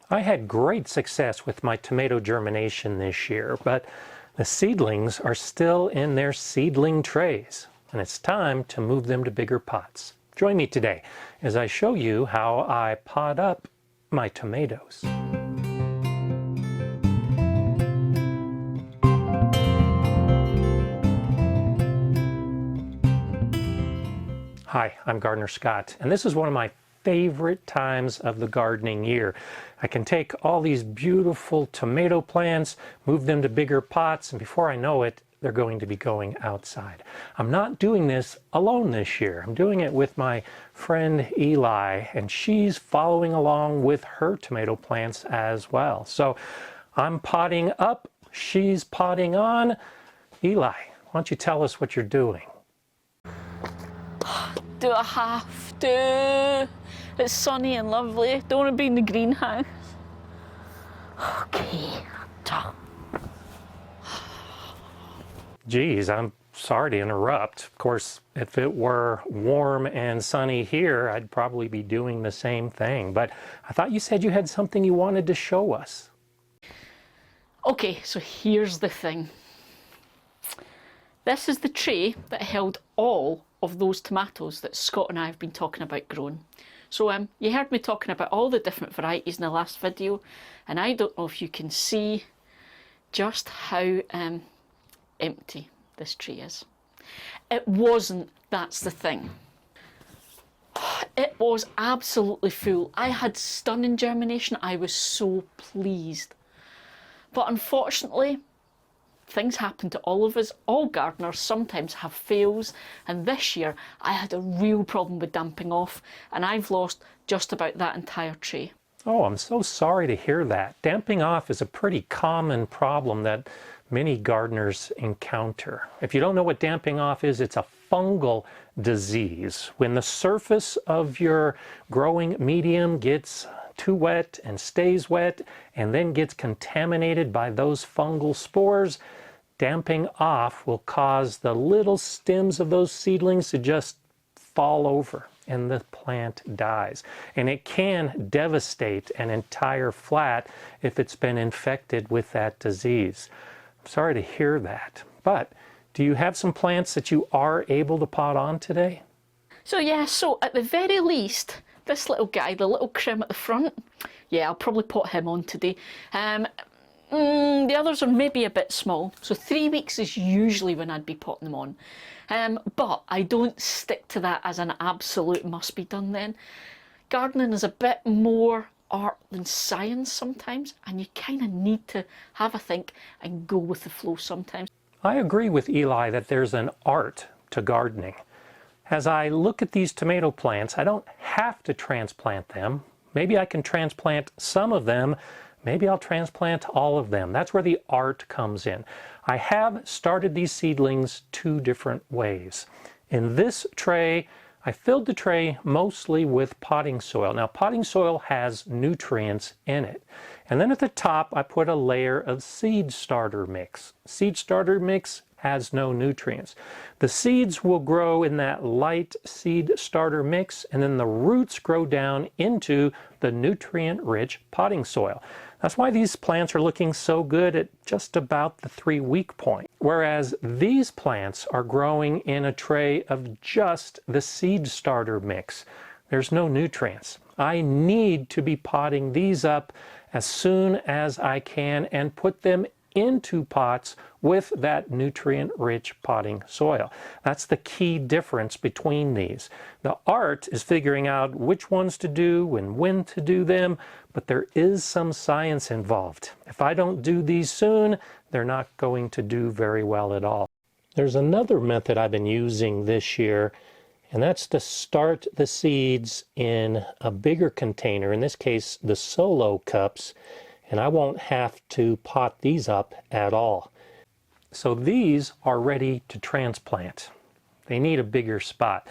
I had great success with my tomato germination this year, but the seedlings are still in their seedling trays, and it's time to move them to bigger pots. Join me today as I show you how I pot up my tomatoes. Hi, I'm Gardener Scott, and this is one of my favorite times of the gardening year. I can take all these beautiful tomato plants, move them to bigger pots, and before I know it, they're going to be going outside. I'm not doing this alone this year. I'm doing it with my friend Eli, and she's following along with her tomato plants as well. So I'm potting up, she's potting on. Eli, why don't you tell us what you're doing? Do I have to? It's sunny and lovely. Don't want to be in the greenhouse. Okay. Geez, I'm sorry to interrupt. Of course, if it were warm and sunny here, I'd probably be doing the same thing. But I thought you said you had something you wanted to show us. Okay, so here's the thing. This is the tray that held all of those tomatoes that Scott and I have been talking about growing. So you heard me talking about all the different varieties in the last video, and I don't know if you can see just how empty this tray is. It wasn't, that's the thing. It was absolutely full. I had stunning germination. I was so pleased. But unfortunately, things happen to all of us. All gardeners sometimes have fails, and this year I had a real problem with damping off, and I've lost just about that entire tray. Oh, I'm so sorry to hear that. Damping off is a pretty common problem that many gardeners encounter. If you don't know what damping off is, it's a fungal disease. When the surface of your growing medium gets too wet and stays wet and then gets contaminated by those fungal spores, damping off will cause the little stems of those seedlings to just fall over and the plant dies. And it can devastate an entire flat if it's been infected with that disease. I'm sorry to hear that, but do you have some plants that you are able to pot on today? So yeah, so at the very least, this little guy, the little creme at the front, yeah, I'll probably pot him on today. The others are maybe a bit small, so 3 weeks is usually when I'd be potting them on. But I don't stick to that as an absolute must be done then. Gardening is a bit more art than science sometimes, and you kind of need to have a think and go with the flow sometimes. I agree with Eli that there's an art to gardening. As I look at these tomato plants, I don't have to transplant them. Maybe I can transplant some of them. Maybe I'll transplant all of them. That's where the art comes in. I have started these seedlings 2 different ways. In this tray, I filled the tray mostly with potting soil. Now, potting soil has nutrients in it. And then at the top, I put a layer of seed starter mix. Seed starter mix has no nutrients. The seeds will grow in that light seed starter mix, and then the roots grow down into the nutrient-rich potting soil. That's why these plants are looking so good at just about the 3-week point. Whereas these plants are growing in a tray of just the seed starter mix. There's no nutrients. I need to be potting these up as soon as I can and put them into pots with that nutrient-rich potting soil. That's the key difference between these. The art is figuring out which ones to do and when to do them, but there is some science involved. If I don't do these soon, they're not going to do very well at all. There's another method I've been using this year, and that's to start the seeds in a bigger container, in this case the solo cups, and I won't have to pot these up at all. So these are ready to transplant. They need a bigger spot.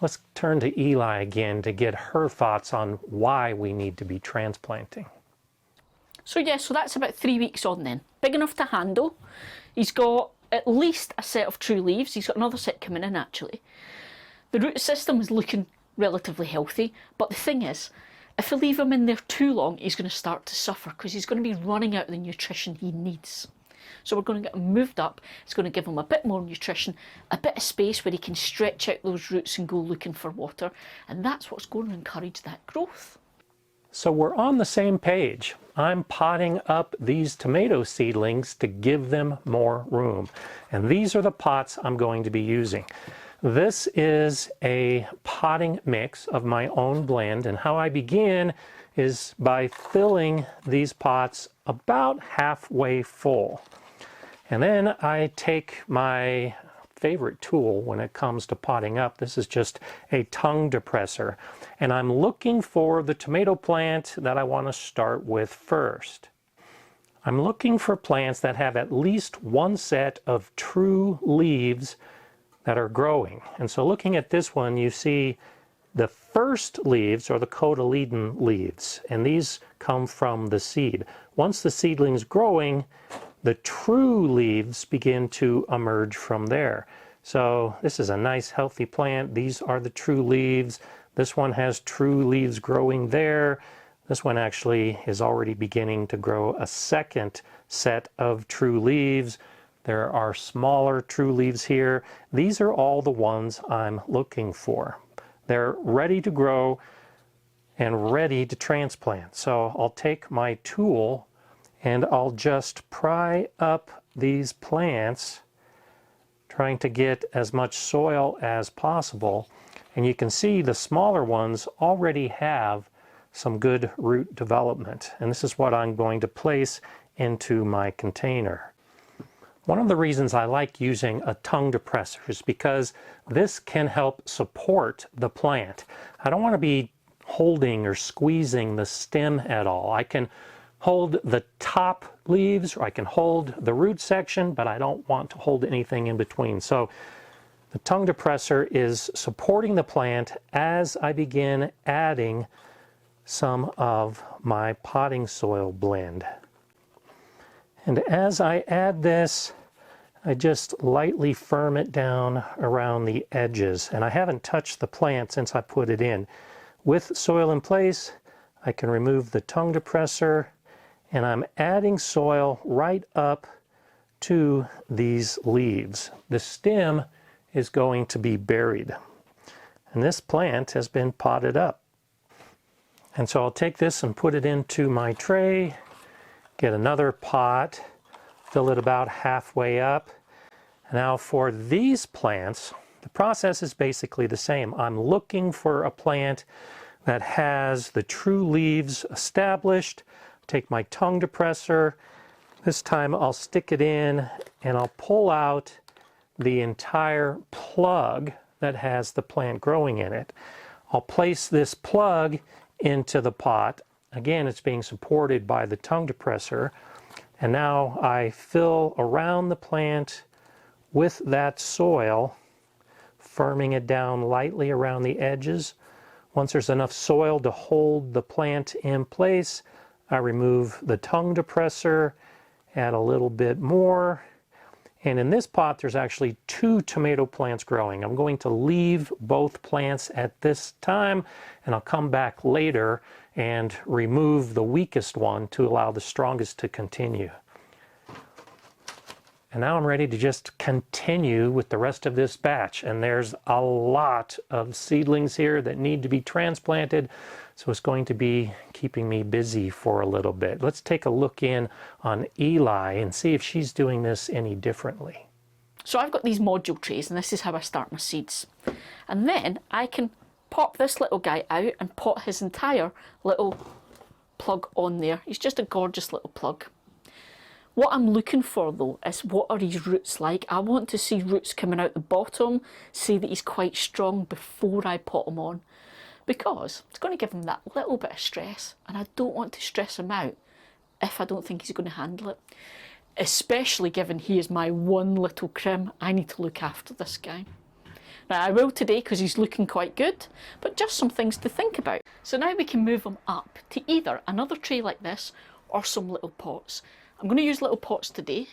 Let's turn to Eli again to get her thoughts on why we need to be transplanting. So yeah, so that's about 3 weeks on then. Big enough to handle. He's got at least a set of true leaves. He's got another set coming in actually. The root system is looking relatively healthy, but the thing is, If I leave him in there too long, he's going to start to suffer because he's going to be running out of the nutrition he needs. So we're going to get him moved up. It's going to give him a bit more nutrition, a bit of space where he can stretch out those roots and go looking for water. And that's what's going to encourage that growth. So we're on the same page. I'm potting up these tomato seedlings to give them more room. And these are the pots I'm going to be using. This is a potting mix of my own blend, and how I begin is by filling these pots about halfway full. And then I take my favorite tool when it comes to potting up. This is just a tongue depressor, and I'm looking for the tomato plant that I want to start with first. I'm looking for plants that have at least one set of true leaves that are growing. And so looking at this one, you see the first leaves are the cotyledon leaves, and these come from the seed. Once the seedling's growing, the true leaves begin to emerge from there. So this is a nice healthy plant. These are the true leaves. This one has true leaves growing there. This one actually is already beginning to grow a second set of true leaves. There are smaller true leaves here. These are all the ones I'm looking for. They're ready to grow and ready to transplant. So I'll take my tool and I'll just pry up these plants, trying to get as much soil as possible. And you can see the smaller ones already have some good root development. And this is what I'm going to place into my container. One of the reasons I like using a tongue depressor is because this can help support the plant. I don't want to be holding or squeezing the stem at all. I can hold the top leaves, or I can hold the root section, but I don't want to hold anything in between. So the tongue depressor is supporting the plant as I begin adding some of my potting soil blend. And as I add this, I just lightly firm it down around the edges. And I haven't touched the plant since I put it in. With soil in place, I can remove the tongue depressor, and I'm adding soil right up to these leaves. The stem is going to be buried. And this plant has been potted up. And so I'll take this and put it into my tray, get another pot, fill it about halfway up. Now for these plants, the process is basically the same. I'm looking for a plant that has the true leaves established. Take my tongue depressor. This time I'll stick it in and I'll pull out the entire plug that has the plant growing in it. I'll place this plug into the pot. Again, it's being supported by the tongue depressor. And now I fill around the plant with that soil, firming it down lightly around the edges. Once there's enough soil to hold the plant in place, I remove the tongue depressor, add a little bit more. And in this pot, there's actually 2 tomato plants growing. I'm going to leave both plants at this time, and I'll come back later and remove the weakest one to allow the strongest to continue. And now I'm ready to just continue with the rest of this batch. And there's a lot of seedlings here that need to be transplanted, so it's going to be keeping me busy for a little bit. Let's take a look in on Eli and see if she's doing this any differently. So I've got these module trays, and this is how I start my seeds. And then I can pop this little guy out and pot his entire little plug on there. He's just a gorgeous little plug. What I'm looking for though is, what are his roots like? I want to see roots coming out the bottom, see that he's quite strong before I pot him on, because it's going to give him that little bit of stress, and I don't want to stress him out if I don't think he's going to handle it. Especially given he is my one little crim. I need to look after this guy. Now I will today because he's looking quite good, but just some things to think about. So now we can move him up to either another tray like this or some little pots. I'm going to use little pots today.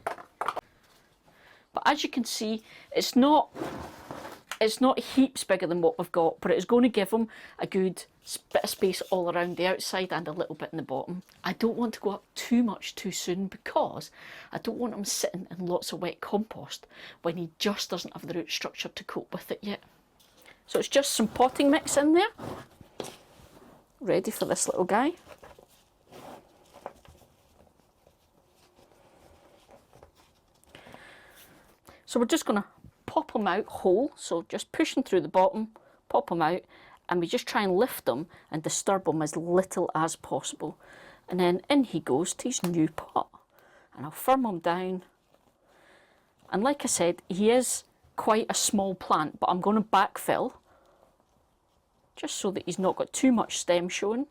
But as you can see, it's not It's not heaps bigger than what we've got, but it is going to give them a good bit of space all around the outside and a little bit in the bottom. I don't want to go up too much too soon because I don't want him sitting in lots of wet compost when he just doesn't have the root structure to cope with it yet. So it's just some potting mix in there, ready for this little guy. So we're just going to pop them out whole, so just pushing through the bottom, pop them out, and we just try and lift them and disturb them as little as possible. And then in he goes to his new pot. And I'll firm him down. And like I said, he is quite a small plant, but I'm going to backfill just so that he's not got too much stem showing.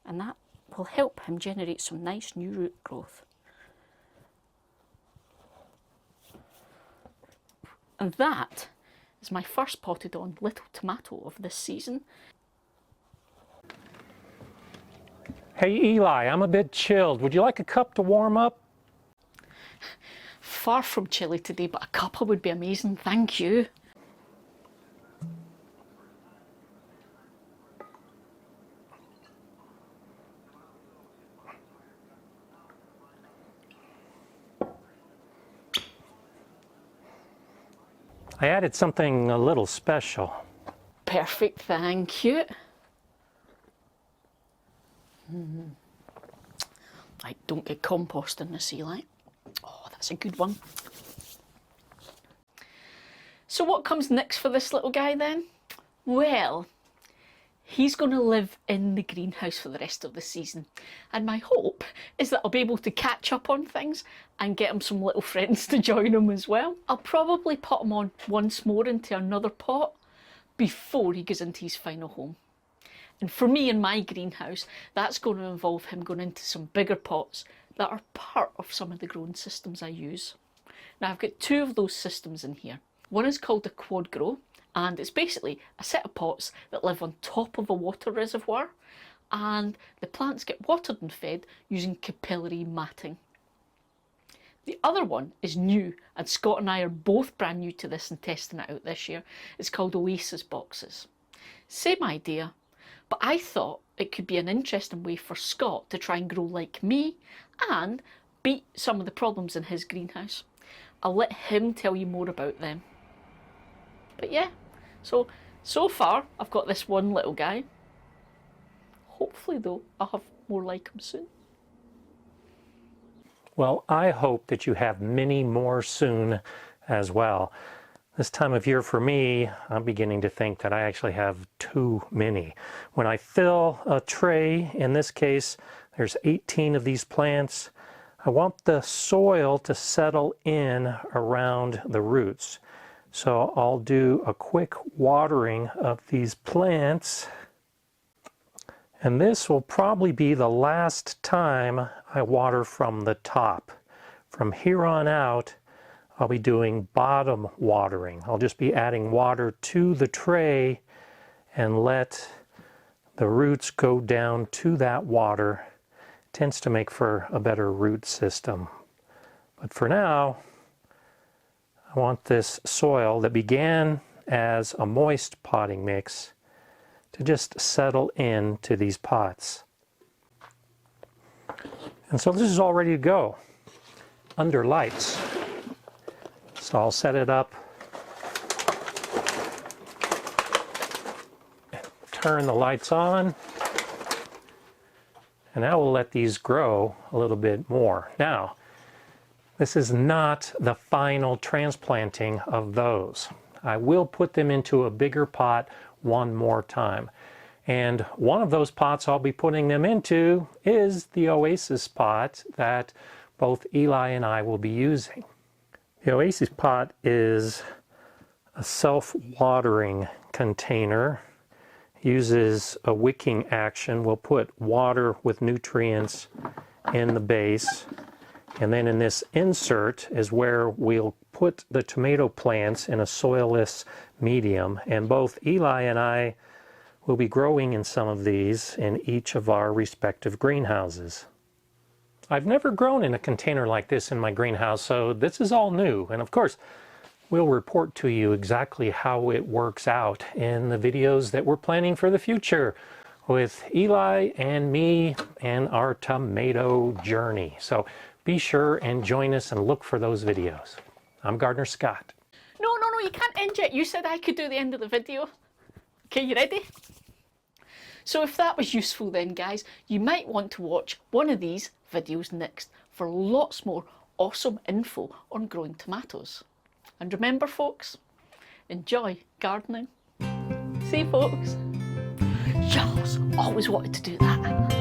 And that will help him generate some nice new root growth. And that is my first potted on little tomato of this season. Hey Eli, I'm a bit chilled. Would you like a cup to warm up? Far from chilly today, but a cuppa would be amazing, thank you. I added something a little special. Perfect, thank you. I don't get compost in this, Eli. Oh, that's a good one. So what comes next for this little guy then? Well, he's going to live in the greenhouse for the rest of the season. And my hope is that I'll be able to catch up on things and get him some little friends to join him as well. I'll probably put him on once more into another pot before he goes into his final home. And for me in my greenhouse, that's going to involve him going into some bigger pots that are part of some of the growing systems I use. Now I've got two of those systems in here. One is called a quad grow, and it's basically a set of pots that live on top of a water reservoir, and the plants get watered and fed using capillary matting. The other one is new, and Scott and I are both brand new to this and testing it out this year. It's called Oasis boxes. Same idea, but I thought it could be an interesting way for Scott to try and grow like me and beat some of the problems in his greenhouse. I'll let him tell you more about them. But yeah, so far I've got this one little guy. Hopefully though, I'll have more like him soon. Well, I hope that you have many more soon as well. This time of year for me, I'm beginning to think that I actually have too many. When I fill a tray, in this case, there's 18 of these plants, I want the soil to settle in around the roots. So I'll do a quick watering of these plants. And this will probably be the last time I water from the top. From here on out, I'll be doing bottom watering. I'll just be adding water to the tray and let the roots go down to that water. It tends to make for a better root system. But for now, I want this soil that began as a moist potting mix to just settle into these pots. And so this is all ready to go under lights. So I'll set it up, turn the lights on, and now we'll let these grow a little bit more. Now, this is not the final transplanting of those. I will put them into a bigger pot one more time. And one of those pots I'll be putting them into is the Oasis pot that both Eli and I will be using. The Oasis pot is a self-watering container. Uses a wicking action. We'll put water with nutrients in the base. And then in this insert is where we'll put the tomato plants in a soilless medium. And both Eli and I will be growing in some of these in each of our respective greenhouses. I've never grown in a container like this in my greenhouse, so this is all new. And of course, We'll report to you exactly how it works out in the videos that we're planning for the future with Eli and me and our tomato journey. So be sure and join us and look for those videos. I'm Gardener Scott. No, you can't end yet. You said I could do the end of the video. Okay, you ready? So if that was useful then, guys, you might want to watch one of these videos next for lots more awesome info on growing tomatoes. And remember, folks, enjoy gardening. See you, folks. Yes, always wanted to do that.